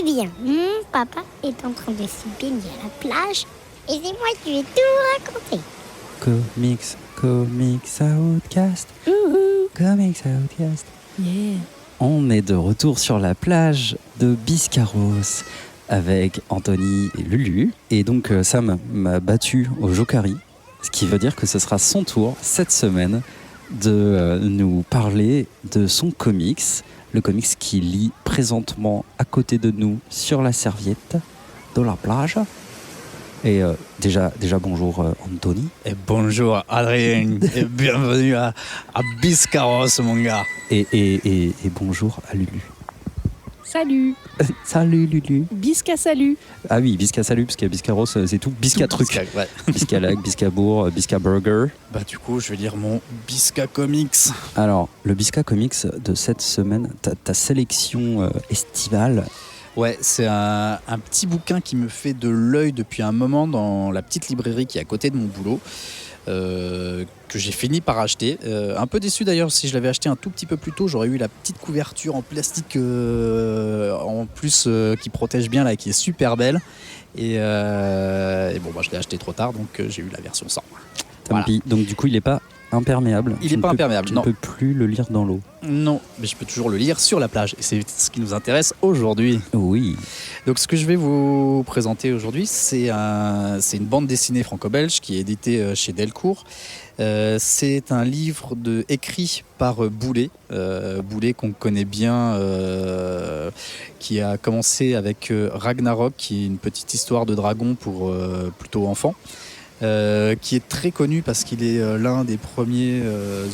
Eh bien, mon papa est en train de se baigner à la plage et c'est moi qui vais tout raconter. Comics Outcast. Comics Outcast. Yeah. On est de retour sur la plage de Biscarrosse avec Anthony et Lulu. Et donc Sam m'a battu au Jokari, ce qui veut dire que ce sera son tour cette semaine de nous parler de son comics. Le comics qu'il lit présentement à côté de nous sur la serviette de la plage. Et déjà bonjour Anthony. Et bonjour Adrien, et bienvenue à Biscarrosse mon gars. Et bonjour à Lulu. Salut. Salut Lulu. Bisca salut. Ah oui, Bisca salut, parce qu'il y a Biscarrosse, c'est tout. Bisca truc. Ouais. Bisca lac, Bisca bourg, Bisca burger. Bah du coup, je vais lire mon Bisca Comics. Alors, le Bisca Comics de cette semaine, ta sélection estivale. Ouais, c'est un petit bouquin qui me fait de l'œil depuis un moment dans la petite librairie qui est à côté de mon boulot. Que j'ai fini par acheter. Un peu déçu d'ailleurs, si je l'avais acheté un tout petit peu plus tôt, j'aurais eu la petite couverture en plastique en plus qui protège bien là, qui est super belle. Et bon, bah, je l'ai acheté trop tard, donc j'ai eu la version sans. Voilà. Donc du coup, il n'est pas imperméable. Il n'est pas imperméable, tu non. Tu ne peux plus le lire dans l'eau. Non, mais je peux toujours le lire sur la plage. Et c'est ce qui nous intéresse aujourd'hui. Oui. Donc ce que je vais vous présenter aujourd'hui, c'est une bande dessinée franco-belge qui est éditée chez Delcourt. C'est un livre écrit par Boulet. Boulet qu'on connaît bien, qui a commencé avec Ragnarok, qui est une petite histoire de dragon pour plutôt enfants. Qui est très connu parce qu'il est l'un des premiers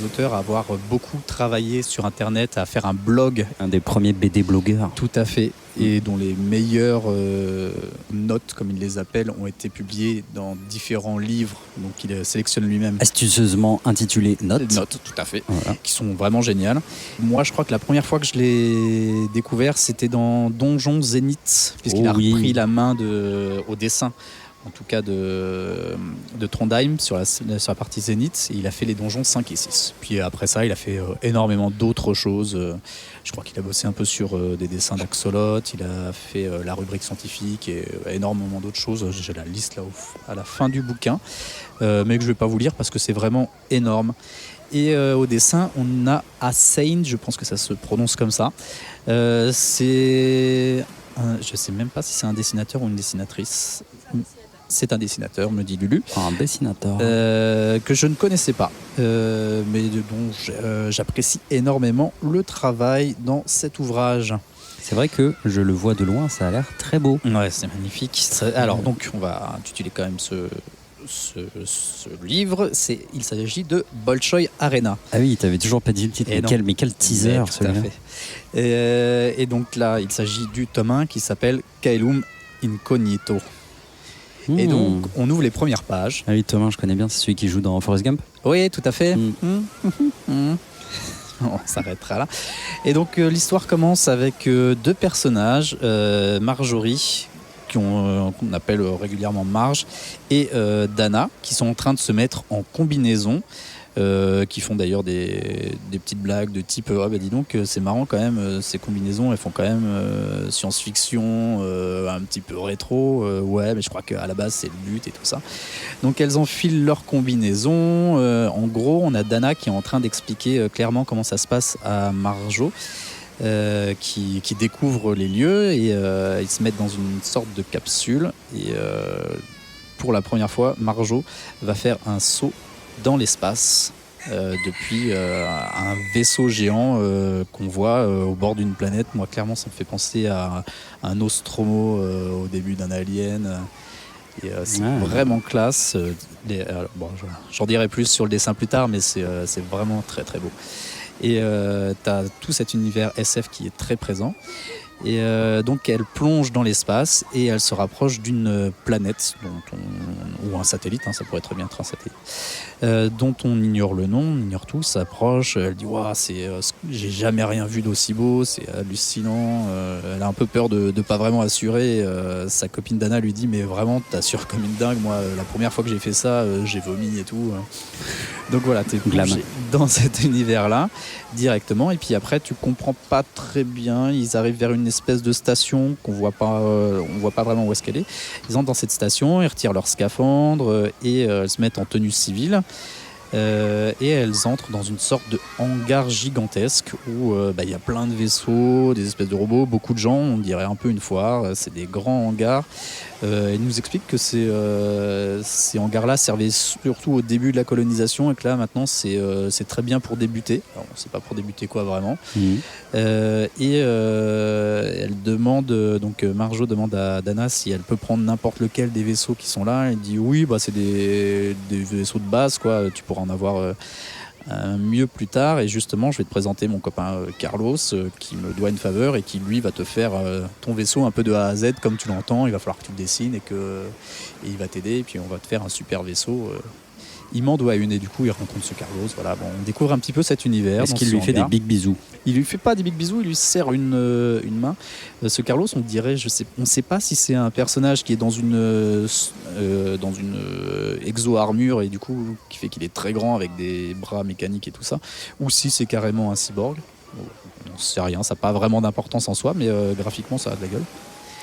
auteurs à avoir beaucoup travaillé sur Internet, à faire un blog. Un des premiers BD blogueurs. Tout à fait. Et dont les meilleures notes, comme il les appelle, ont été publiées dans différents livres. Donc il sélectionne lui-même. Astucieusement intitulé Notes. Notes, tout à fait. Voilà. Qui sont vraiment géniales. Moi, je crois que la première fois que je l'ai découvert, c'était dans Donjon Zénith, puisqu'il a repris la main au dessin. En tout cas de Trondheim sur la partie Zénith, et il a fait les donjons 5 et 6. Puis après ça, il a fait énormément d'autres choses. Je crois qu'il a bossé un peu sur des dessins d'Axolot, il a fait la rubrique scientifique et énormément d'autres choses. J'ai la liste là à la fin du bouquin, mais que je ne vais pas vous lire parce que c'est vraiment énorme. Et au dessin, on a Assain, je pense que ça se prononce comme ça. Je ne sais même pas si c'est un dessinateur ou une dessinatrice. C'est un dessinateur, me dit Lulu. Un dessinateur. Que je ne connaissais pas, mais dont j'apprécie énormément le travail dans cet ouvrage. C'est vrai que je le vois de loin, ça a l'air très beau. Ouais, c'est magnifique. Alors donc, on va intituler quand même ce livre. Il s'agit de Bolshoi Arena. Ah oui, tu n'avais toujours pas dit le titre. Mais quel teaser celui-là. Et donc là, il s'agit du tome 1 qui s'appelle Caelum Incognito. Et donc, on ouvre les premières pages. Ah oui, Thomas, je connais bien, c'est celui qui joue dans Forrest Gump. Oui, tout à fait. On s'arrêtera là. Et donc, l'histoire commence avec deux personnages, Marjorie, qu'on appelle régulièrement Marge, et Dana, qui sont en train de se mettre en combinaison. Qui font d'ailleurs des petites blagues de type dis donc c'est marrant quand même, ces combinaisons elles font quand même science-fiction un petit peu rétro, ouais mais je crois qu'à la base c'est le but et tout ça. Donc elles enfilent leurs combinaisons, en gros on a Dana qui est en train d'expliquer clairement comment ça se passe à Marjo, qui découvre les lieux et ils se mettent dans une sorte de capsule et pour la première fois Marjo va faire un saut dans l'espace depuis un vaisseau géant qu'on voit au bord d'une planète. Moi, clairement, ça me fait penser à un Nostromo au début d'un Alien. Et c'est vraiment classe. J'en dirai plus sur le dessin plus tard, mais c'est vraiment très très beau. Et tu as tout cet univers SF qui est très présent. Et donc elle plonge dans l'espace et elle se rapproche d'une planète ou un satellite, ça pourrait très bien être un satellite, dont on ignore le nom, on ignore tout, s'approche, elle dit waouh, j'ai jamais rien vu d'aussi beau, c'est hallucinant, elle a un peu peur de pas vraiment assurer, sa copine Dana lui dit mais vraiment t'assures comme une dingue, moi la première fois que j'ai fait ça j'ai vomi et tout, donc voilà, t'es plongé dans cet univers là directement et puis après tu comprends pas très bien, ils arrivent vers une une espèce de station qu'on voit pas, on voit pas vraiment où est-ce qu'elle est. Ils entrent dans cette station, ils retirent leur scaphandre et elles se mettent en tenue civile. Et elles entrent dans une sorte de hangar gigantesque où il y a plein de vaisseaux, des espèces de robots, beaucoup de gens, on dirait un peu une foire, c'est des grands hangars. Il nous explique que ces hangars-là servaient surtout au début de la colonisation et que là maintenant c'est très bien pour débuter. Alors, on ne sait pas pour débuter quoi vraiment. Elle demande, donc Marjo demande à Dana si elle peut prendre n'importe lequel des vaisseaux qui sont là. Elle dit oui, c'est des vaisseaux de base, quoi. Tu pourras en avoir mieux plus tard. Et justement, je vais te présenter mon copain Carlos qui me doit une faveur et qui lui va te faire ton vaisseau un peu de A à Z comme tu l'entends. Il va falloir que tu le dessines et il va t'aider. Et puis on va te faire un super vaisseau. Il m'en doit une et du coup il rencontre ce Carlos. Voilà, bon, on découvre un petit peu cet univers. Est-ce qu'il lui fait des big bisous? Il lui fait pas des big bisous, il lui serre une main. Ce Carlos, on dirait, on sait pas si c'est un personnage qui est dans une exo-armure et du coup qui fait qu'il est très grand avec des bras mécaniques et tout ça, ou si c'est carrément un cyborg. On sait rien, ça n'a pas vraiment d'importance en soi, mais graphiquement ça a de la gueule.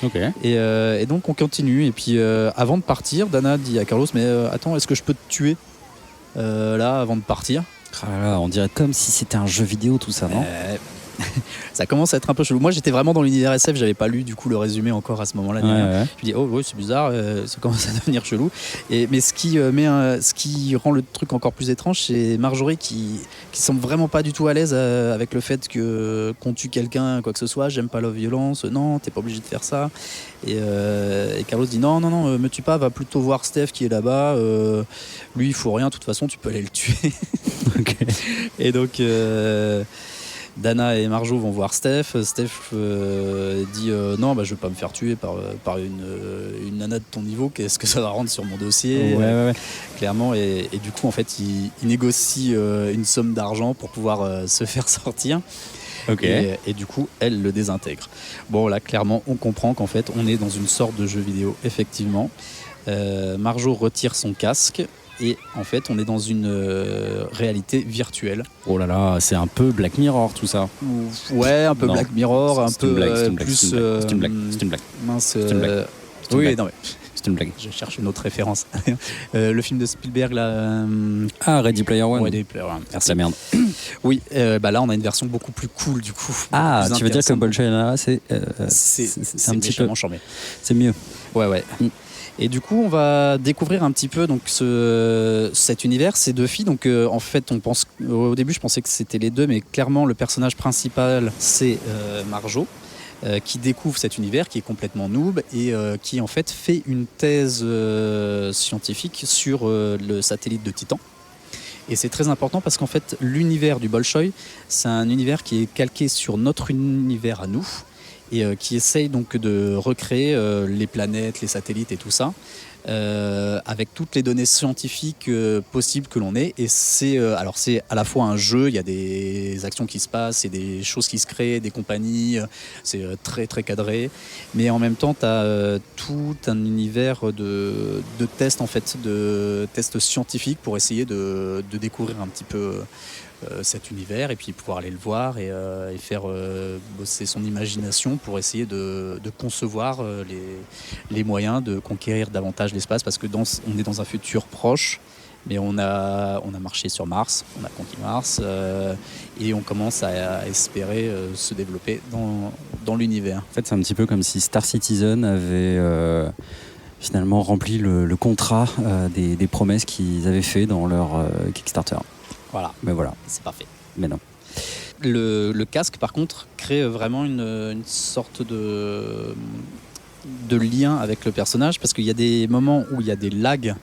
Okay. Et donc on continue et puis avant de partir, Dana dit à Carlos mais attends, est-ce que je peux te tuer là avant de partir? On dirait comme si c'était un jeu vidéo tout ça, non? Ça commence à être un peu chelou. Moi j'étais vraiment dans l'univers SF, j'avais pas lu du coup le résumé encore à ce moment-là. Ouais. Je me dis oh oui c'est bizarre, ça commence à devenir chelou. Mais ce qui rend le truc encore plus étrange, c'est Marjorie qui semble vraiment pas du tout à l'aise avec le fait qu'on tue quelqu'un, quoi que ce soit. J'aime pas la violence, non t'es pas obligé de faire ça. Et Carlos dit non, me tue pas, va plutôt voir Steph qui est là-bas. Lui il faut rien, de toute façon tu peux aller le tuer. Okay. Et donc Dana et Marjo vont voir Steph. Steph dit non, je vais pas me faire tuer par une nana de ton niveau. Qu'est-ce que ça va rendre sur mon dossier? Ouais. Clairement. Et du coup, en fait, il négocie une somme d'argent pour pouvoir se faire sortir. Okay. Et du coup, elle le désintègre. Bon, là, clairement, on comprend qu'en fait, on est dans une sorte de jeu vidéo, effectivement. Marjo retire son casque. Et en fait, on est dans une réalité virtuelle. Oh là là, c'est un peu Black Mirror tout ça. Ouais, un peu non. Black Mirror, un peu plus. C'est une blague. Mince. C'est une blague. Oui, non mais. C'est une blague. Je cherche une autre référence. Le film de Spielberg là. Ready Player One. Ready Player One. Merci. La merde. Oui, là on a une version beaucoup plus cool du coup. Tu veux dire que Bolshoi c'est un petit peu charmé. C'est mieux. Ouais. Et du coup, on va découvrir un petit peu donc cet univers, ces deux filles. Donc, en fait, au début, je pensais que c'était les deux, mais clairement, le personnage principal, c'est Marjo, qui découvre cet univers, qui est complètement noob et qui en fait fait une thèse scientifique sur le satellite de Titan. Et c'est très important parce qu'en fait, l'univers du Bolshoi, c'est un univers qui est calqué sur notre univers à nous. Et qui essaye donc de recréer les planètes, les satellites et tout ça, avec toutes les données scientifiques possibles que l'on ait. Et c'est à la fois un jeu, il y a des actions qui se passent, et des choses qui se créent, des compagnies, c'est très très cadré. Mais en même temps, tu as tout un univers de tests, en fait, de tests scientifiques pour essayer de découvrir un petit peu cet univers et puis pouvoir aller le voir et faire bosser son imagination pour essayer de concevoir les moyens de conquérir davantage l'espace parce que on est dans un futur proche mais on a marché sur Mars, on a conquis Mars et on commence à espérer se développer dans l'univers. En fait c'est un petit peu comme si Star Citizen avait finalement rempli le contrat des promesses qu'ils avaient fait dans leur Kickstarter. Voilà. Mais voilà. C'est pas fait. Mais non. Le casque, par contre, crée vraiment une sorte de lien avec le personnage parce qu'il y a des moments où il y a des lags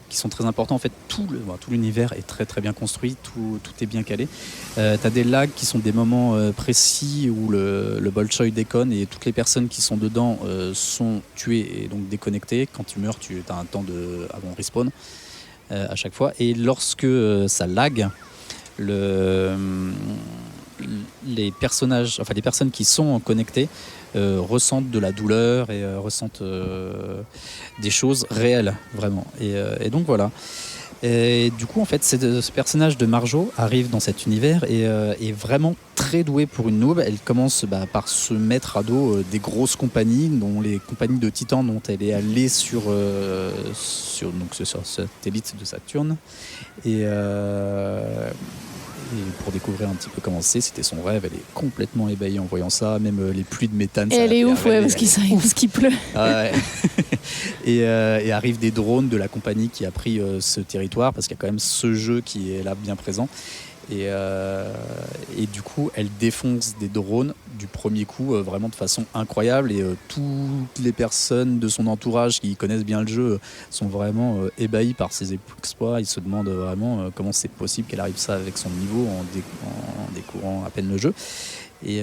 qui sont très importants. En fait, tout l'univers est très très bien construit, tout est bien calé. Tu as des lags qui sont des moments précis où le Bolshoi déconne et toutes les personnes qui sont dedans sont tuées et donc déconnectées. Quand tu meurs, tu as un temps avant respawn. À chaque fois et lorsque ça lag les personnages, enfin les personnes qui sont connectées ressentent de la douleur et ressentent des choses réelles vraiment et donc voilà Et du coup, en fait, ce personnage de Marjo arrive dans cet univers et est vraiment très douée pour une noob. Elle commence par se mettre à dos des grosses compagnies, dont les compagnies de Titan dont elle est allée sur satellite de Saturne. Et pour découvrir un petit peu comment c'était son rêve. Elle est complètement ébahie en voyant ça, même les pluies de méthane. Et elle est ouf, parce qu'il pleut. Ah ouais. Et arrivent des drones de la compagnie qui a pris ce territoire, parce qu'il y a quand même ce jeu qui est là bien présent. Et du coup, elle défonce des drones du premier coup, vraiment de façon incroyable. Et toutes les personnes de son entourage qui connaissent bien le jeu sont vraiment ébahies par ses exploits. Ils se demandent vraiment comment c'est possible qu'elle arrive ça avec son niveau en découvrant à peine le jeu. Et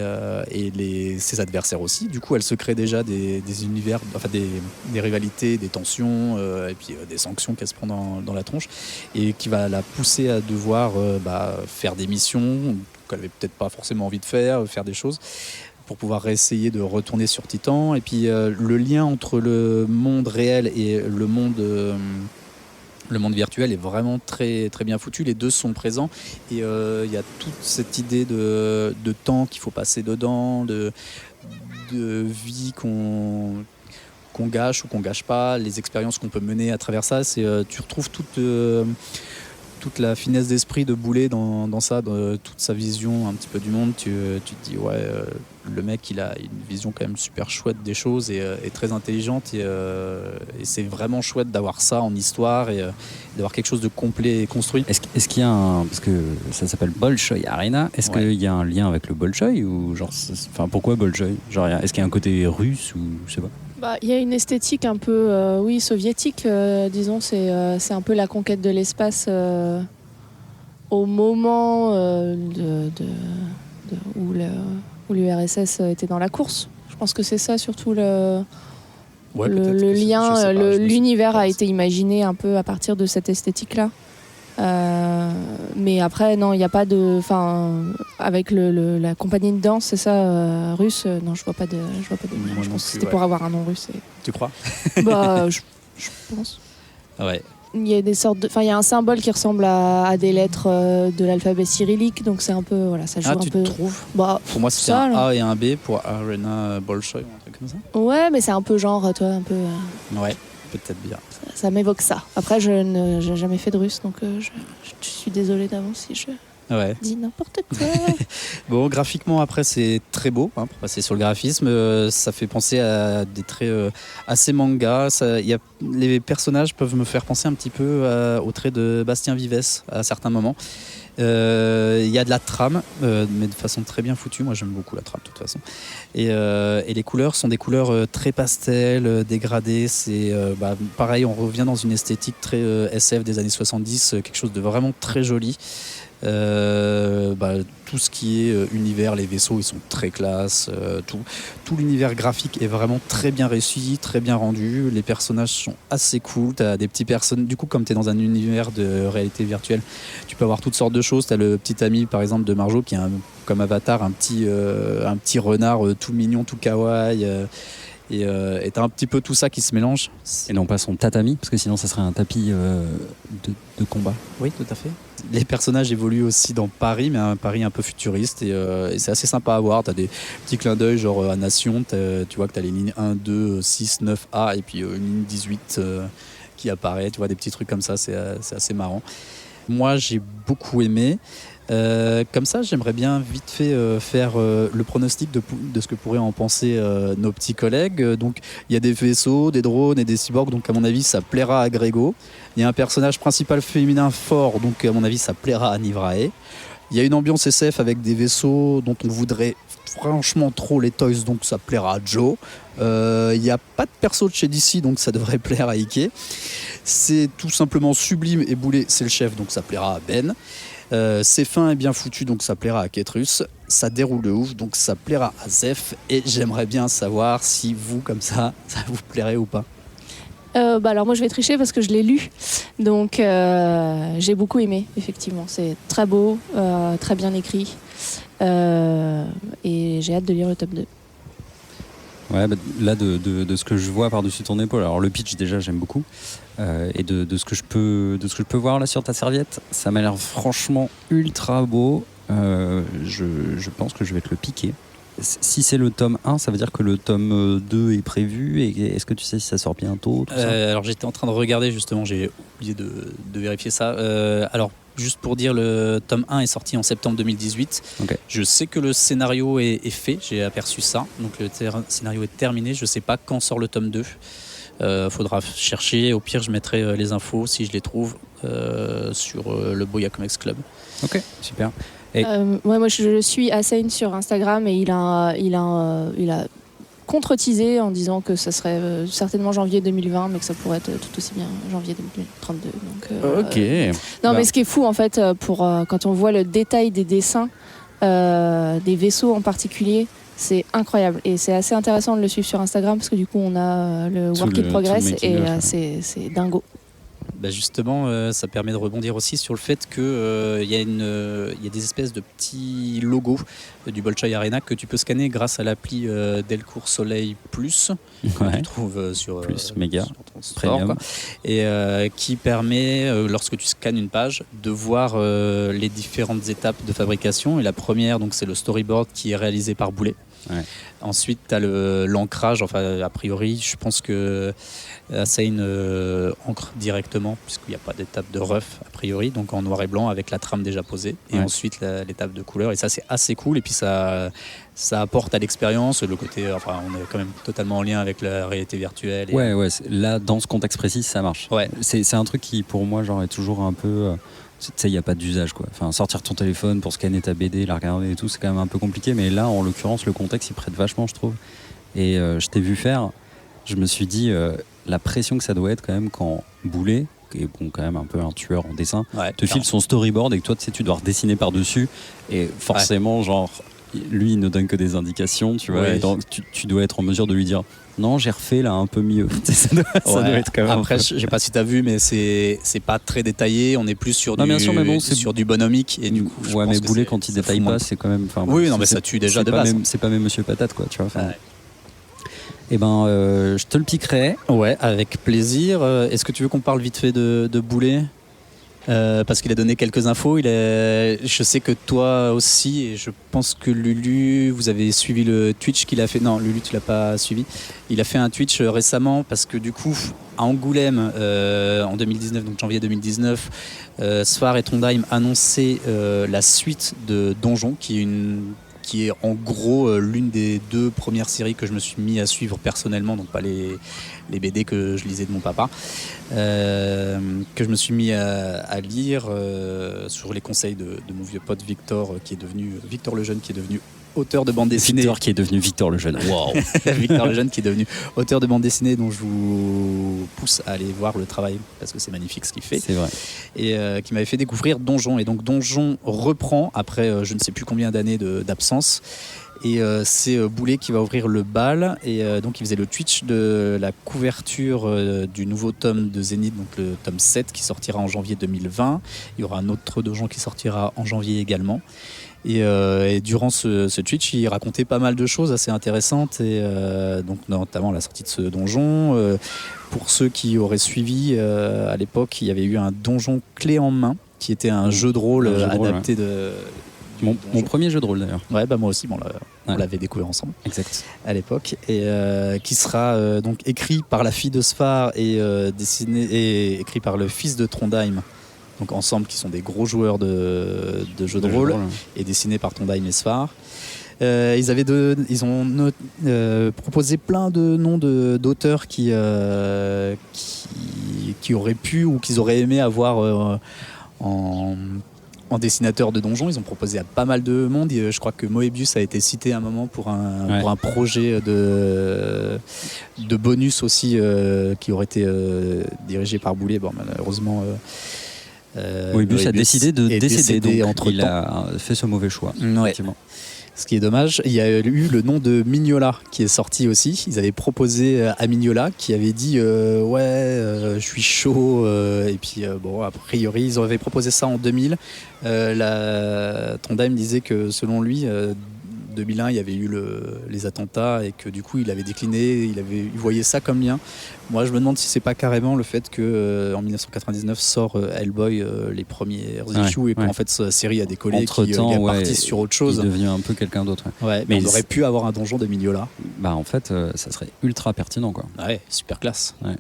ses adversaires aussi. Du coup, elle se crée déjà des univers, enfin des rivalités, des tensions, et puis des sanctions qu'elle se prend dans la tronche, et qui va la pousser à devoir faire des missions qu'elle avait peut-être pas forcément envie de faire des choses pour pouvoir essayer de retourner sur Titan. Et puis le lien entre le monde réel et le monde virtuel est vraiment très, très bien foutu. Les deux sont présents et il y a toute cette idée de temps qu'il faut passer dedans, de vie qu'on gâche ou qu'on gâche pas, les expériences qu'on peut mener à travers ça. Tu retrouves toute la finesse d'esprit de Boulet dans ça, dans toute sa vision un petit peu du monde. Tu te dis le mec il a une vision quand même super chouette des choses et très intelligente et c'est vraiment chouette d'avoir ça en histoire et d'avoir quelque chose de complet et construit. Est-ce qu'il y a parce que ça s'appelle Bolshoi Arena, est-ce qu'il y a un lien avec le Bolshoi ou pourquoi Bolshoi, est-ce qu'il y a un côté russe ou je sais pas? Il y a une esthétique un peu soviétique, disons. C'est un peu la conquête de l'espace au moment où l'URSS était dans la course. Je pense que c'est ça surtout le lien. L'univers a été imaginé un peu à partir de cette esthétique-là. Mais après, non, il n'y a pas de... avec la compagnie de danse, c'est ça, russe, non, je vois pas de lien. Je pense que c'était pour avoir un nom russe. Tu crois? Je pense. Ouais. Il y a il y a un symbole qui ressemble à des lettres de l'alphabet cyrillique, donc c'est un peu, ça joue un peu. Tu trouves? Pour moi, c'était un A et un B pour Arena Bolshoi, un truc comme ça. Ouais, mais c'est un peu genre, toi, un peu. Ouais. Peut-être bien. Ça m'évoque ça. Après, je n'ai jamais fait de russe, donc je suis désolée d'avance si je dis n'importe quoi. Bon, graphiquement, après, c'est très beau, pour passer sur le graphisme. Ça fait penser à des traits assez manga. Les personnages peuvent me faire penser un petit peu aux traits de Bastien Vives à certains moments. Il y a de la trame, mais de façon très bien foutue. Moi, j'aime beaucoup la trame, de toute façon. Et les couleurs sont des couleurs très pastel, dégradées. C'est pareil, on revient dans une esthétique très SF des années 70, quelque chose de vraiment très joli. Tout ce qui est univers, les vaisseaux, ils sont très classe. Tout l'univers graphique est vraiment très bien réussi, très bien rendu. Les personnages sont assez cool. T'as des petits personnages. Du coup, comme t'es dans un univers de réalité virtuelle, tu peux avoir toutes sortes de choses. T'as le petit ami, par exemple, de Marjo, qui a comme avatar un petit renard tout mignon, tout kawaii. Et t'as un petit peu tout ça qui se mélange. Et non pas son tatami, parce que sinon ça serait un tapis de combat. Oui, tout à fait. Les personnages évoluent aussi dans Paris, mais un Paris un peu futuriste, et c'est assez sympa à voir. T'as des petits clins d'œil, genre à Nation, tu vois que t'as les lignes 1, 2, 6, 9A, et puis une ligne 18 qui apparaît, tu vois, des petits trucs comme ça, c'est assez marrant. Moi, j'ai beaucoup aimé. Comme ça, j'aimerais bien vite fait faire le pronostic de ce que pourraient en penser nos petits collègues. Donc, il y a des vaisseaux, des drones et des cyborgs, donc à mon avis, ça plaira à Grégo. Il y a un personnage principal féminin fort, donc à mon avis, ça plaira à Nivrae. Il y a une ambiance SF avec des vaisseaux dont on voudrait franchement trop les toys, donc ça plaira à Joe. Il n'y a pas de perso de chez DC, donc ça devrait plaire à Ike. C'est tout simplement sublime et Boulet, c'est le chef, donc ça plaira à Ben. C'est fin et bien foutu, donc ça plaira à Ketrus. Ça déroule de ouf, donc ça plaira à Zef. Et j'aimerais bien savoir si vous, comme ça vous plairait ou pas. Alors moi je vais tricher parce que je l'ai lu, donc j'ai beaucoup aimé, effectivement. C'est très beau, très bien écrit, et j'ai hâte de lire le tome 2. Ouais, bah, là, de ce que je vois par-dessus ton épaule, alors le pitch déjà j'aime beaucoup, et de ce que je peux voir là sur ta serviette, ça m'a l'air franchement ultra beau. Je pense que je vais te le piquer. Si c'est le tome 1, ça veut dire que le tome 2 est prévu, et est-ce que tu sais si ça sort bientôt tout ça Alors j'étais en train de regarder justement, j'ai oublié de vérifier ça. Alors juste pour dire, le tome 1 est sorti en septembre 2018. Ok. Je sais que le scénario est fait, j'ai aperçu ça. Donc le scénario est terminé, je sais pas quand sort le tome 2. Faudra chercher, au pire je mettrai les infos si je les trouve sur le Boya Comics Club. Ok, super. Moi je suis Assain sur Instagram et il a contre-teasé en disant que ça serait certainement janvier 2020, mais que ça pourrait être tout aussi bien janvier 2032. Donc, Ok. Non, mais ce qui est fou en fait, quand on voit le détail des dessins, des vaisseaux en particulier, c'est incroyable et c'est assez intéressant de le suivre sur Instagram parce que du coup on a le Tout work le- in progress tout le making et of, c'est dingo. Bah justement, ça permet de rebondir aussi sur le fait qu'il y a des espèces de petits logos du Bolshoi Arena que tu peux scanner grâce à l'appli Delcourt Soleil Plus, que Ouais. tu trouves sur, Plus, méga, sur ton store, premium. quoi. Et qui permet, lorsque tu scannes une page, de voir les différentes étapes de fabrication. Et la première, donc, c'est le storyboard qui est réalisé par Boulet. Ouais. Ensuite, tu as l'ancrage. Enfin, a priori, je pense que Assain encre directement, puisqu'il n'y a pas d'étape de ref, a priori, donc en noir et blanc avec la trame déjà posée. Et Ouais. ensuite, l'étape de couleur. Et ça, c'est assez cool. Et puis, ça apporte à l'expérience le côté. Enfin, on est quand même totalement en lien avec la réalité virtuelle. Et, Ouais, là, dans ce contexte précis, ça marche. Ouais. C'est un truc qui, pour moi, genre, est toujours un peu. Tu sais, il n'y a pas d'usage, quoi. Enfin, sortir ton téléphone pour scanner ta BD, la regarder et tout, c'est quand même un peu compliqué. Mais là, en l'occurrence, le contexte, il prête vachement, je trouve. Et je t'ai vu faire, je me suis dit, la pression que ça doit être quand même quand Boulet, qui est bon, quand même un peu un tueur en dessin, Ouais, te file son storyboard et que toi, tu sais, tu dois redessiner par-dessus. Et forcément, genre, lui, il ne donne que des indications, tu vois. Ouais. Et donc, tu dois être en mesure de lui dire, non, j'ai refait là un peu mieux. ça doit être quand même. Après, un peu- je sais pas si tu as vu, mais c'est pas très détaillé. On est plus sur Non, bien sûr, mais bon, c'est- sur du bonhomique. Et du coup, je ouais, pense mais que Boulet, c'est- quand il ça détaille fout moins pas, le c'est quand même. Enfin, Oui, bon, non, mais c'est- ça tue déjà c'est de pas base. même- C'est pas même Monsieur Patate, quoi, tu vois. Enfin, Ouais. Et ben, je te le piquerai. Ouais, avec plaisir. Est-ce que tu veux qu'on parle vite fait de Boulet parce qu'il a donné quelques infos. Je sais que toi aussi, et je pense que Lulu, vous avez suivi le Twitch qu'il a fait. Non, Lulu, tu l'as pas suivi. Il a fait un Twitch récemment parce que du coup, à Angoulême, en 2019, donc janvier 2019, Sfar et Trondheim annonçaient la suite de Donjon, qui est en gros l'une des deux premières séries que je me suis mis à suivre personnellement, donc pas les BD que je lisais de mon papa, que je me suis mis à lire sur les conseils de mon vieux pote Victor, Victor Lejeune, qui est devenu auteur de bande dessinée. Victor qui est devenu Victor le Jeune. Wow. Victor Lejeune qui est devenu auteur de bande dessinée, dont je vous pousse à aller voir le travail parce que c'est magnifique ce qu'il fait, C'est vrai. et qui m'avait fait découvrir Donjon. Et donc Donjon reprend après je ne sais plus combien d'années d'absence. Et c'est Boulet qui va ouvrir le bal. Et donc il faisait le Twitch de la couverture du nouveau tome de Zénith, donc le tome 7 qui sortira en janvier 2020. Il y aura un autre Donjon qui sortira en janvier également. Et durant ce Twitch, il racontait pas mal de choses assez intéressantes, et donc notamment la sortie de ce donjon. Pour ceux qui auraient suivi, à l'époque, il y avait eu un donjon clé en main, qui était un jeu de rôle Un jeu de rôle, adapté de... Mon premier jeu de rôle d'ailleurs. Ouais, bah moi aussi, on Ouais. l'avait découvert ensemble Exact. à l'époque, et qui sera donc écrit par la fille de Sfar et dessiné et écrit par le fils de Trondheim. Donc ensemble, qui sont des gros joueurs de jeux de rôle, et dessiné par Trondheim et Sfar. Ils ont proposé plein de noms d'auteurs qui auraient pu ou qu'ils auraient aimé avoir en dessinateur de donjons. Ils ont proposé à pas mal de monde. Je crois que Moebius a été cité à un moment pour un projet de bonus aussi, qui aurait été dirigé par Boulet. Bon, malheureusement... Moebius a décidé de est décéder, donc entre-temps. il a fait ce mauvais choix. Ouais. Effectivement. Ce qui est dommage. Il y a eu le nom de Mignola qui est sorti aussi. Ils avaient proposé à Mignola, qui avait dit je suis chaud, et puis bon, a priori ils avaient proposé ça en 2000. Trondheim disait que selon lui, 2001, il y avait eu les attentats et que du coup, il avait décliné, il voyait ça comme lien. Moi, je me demande si c'est pas carrément le fait que en 1999 sort Hellboy, les premiers issues, et qu'en fait, sa série a décollé, qu'il est parti sur autre chose. Il est devenu un peu quelqu'un d'autre. Ouais, mais on aurait pu avoir un donjon de Mignola. Bah, en fait, ça serait ultra pertinent, quoi. Ouais, super classe. Ouais.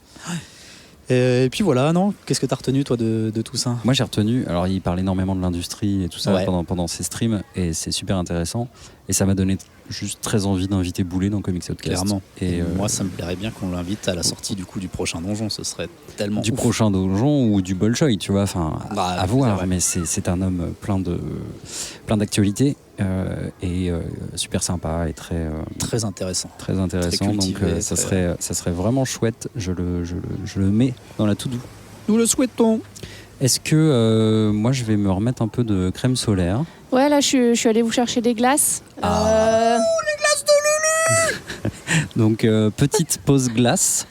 Et puis voilà, non ? Qu'est-ce que t'as retenu, toi, de tout ça ? Moi, j'ai retenu. Alors, il parle énormément de l'industrie et tout ça Ouais. pendant ses streams, et c'est super intéressant. Et ça m'a donné juste très envie d'inviter Boulet dans Comics Outcast. Clairement. Et moi, ça me plairait bien qu'on l'invite à la sortie du prochain donjon. Ce serait tellement du ouf. prochain donjon ou du Bolshoi, tu vois. Enfin, Bah, à voir. vrai. Mais c'est un homme plein d'actualités et super sympa et Très intéressant. très intéressant. Très Donc, cultivé, ça serait vraiment chouette. Je le mets dans la to-do. Nous le souhaitons. Est-ce que moi, je vais me remettre un peu de crème solaire? Ouais, là, je suis allée vous chercher des glaces. Donc, petite pause glace.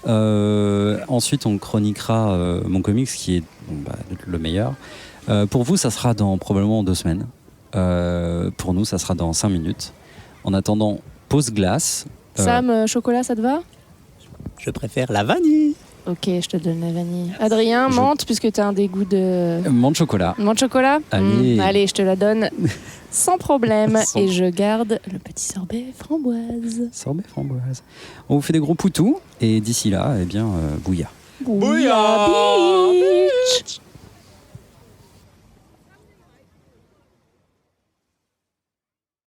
Ensuite, on chroniquera mon comics qui est le meilleur. Pour vous, ça sera probablement 2 semaines. Pour nous, ça sera dans 5 minutes. En attendant, pause glace. Sam, chocolat, ça te va? Je préfère la vanille. Ok, je te donne la vanille. Adrien, menthe, puisque tu as un dégoût de... Menthe chocolat. Menthe chocolat? Allez. Allez, je te la donne sans problème. Sans- Et je garde le petit sorbet framboise. Sorbet framboise. On vous fait des gros poutous. Et d'ici là, eh bien, bouilla. Bouillabaisse.